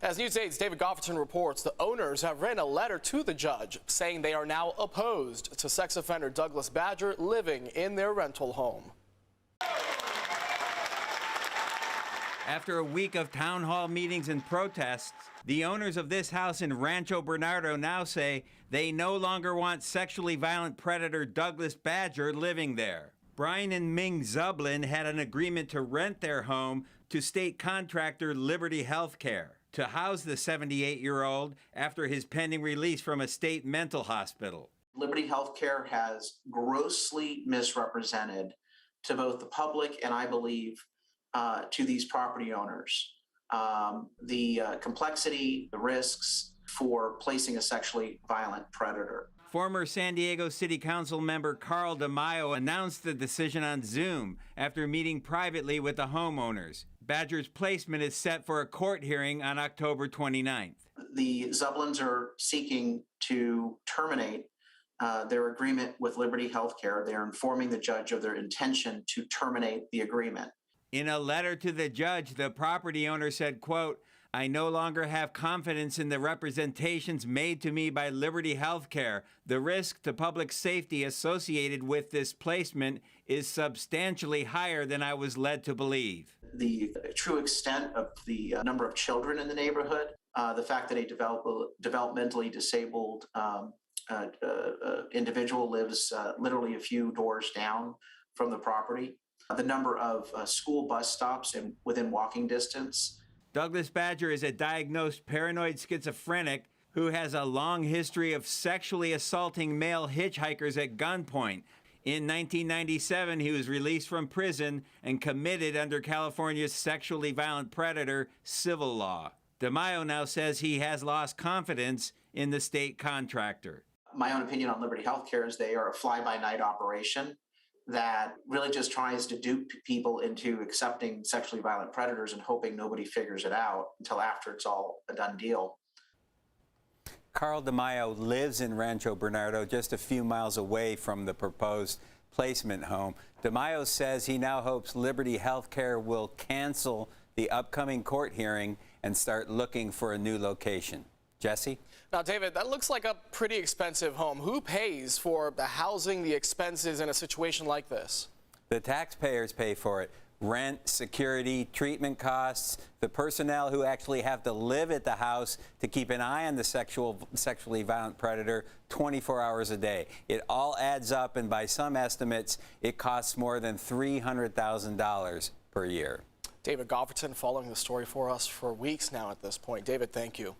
As News 8's David Gofferton reports, the owners have written a letter to the judge saying they are now opposed to sex offender Douglas Badger living in their rental home. After a week of town hall meetings and protests, the owners of this house in Rancho Bernardo now say they no longer want sexually violent predator Douglas Badger living there. Brian and Ming Zublin had an agreement to rent their home to state contractor Liberty Healthcare to house the 78-year-old after his pending release from a state mental hospital. Liberty Healthcare has grossly misrepresented to both the public and I believe to these property owners the complexity, the risks for placing a sexually violent predator. Former San Diego City Council member Carl DeMaio announced the decision on Zoom after meeting privately with the homeowners. Badger's placement is set for a court hearing on October 29th. The Zublins are seeking to terminate their agreement with Liberty Healthcare. They're informing the judge of their intention to terminate the agreement. In a letter to the judge, the property owner said, quote, "I no longer have confidence in the representations made to me by Liberty Healthcare. The risk to public safety associated with this placement is substantially higher than I was led to believe." The true extent of the number of children in the neighborhood, the fact that a developmentally disabled individual lives literally a few doors down from the property, the number of school bus stops within walking distance. Douglas Badger is a diagnosed paranoid schizophrenic who has a long history of sexually assaulting male hitchhikers at gunpoint. In 1997, he was released from prison and committed under California's sexually violent predator civil law. DeMaio now says he has lost confidence in the state contractor. My own opinion on Liberty Healthcare is they are a fly-by-night operation that really just tries to dupe people into accepting sexually violent predators and hoping nobody figures it out until after it's all a done deal. Carl DeMaio lives in Rancho Bernardo, just a few miles away from the proposed placement home. DeMaio says he now hopes Liberty Healthcare will cancel the upcoming court hearing and start looking for a new location. Jesse? Now, David, that looks like a pretty expensive home. Who pays for the housing, the expenses in a situation like this? The taxpayers pay for it. Rent, security, treatment costs, the personnel who actually have to live at the house to keep an eye on the sexually violent predator 24 hours a day. It all adds up, and by some estimates, it costs more than $300,000 per year. David Gofferton following the story for us for weeks now at this point. David, thank you.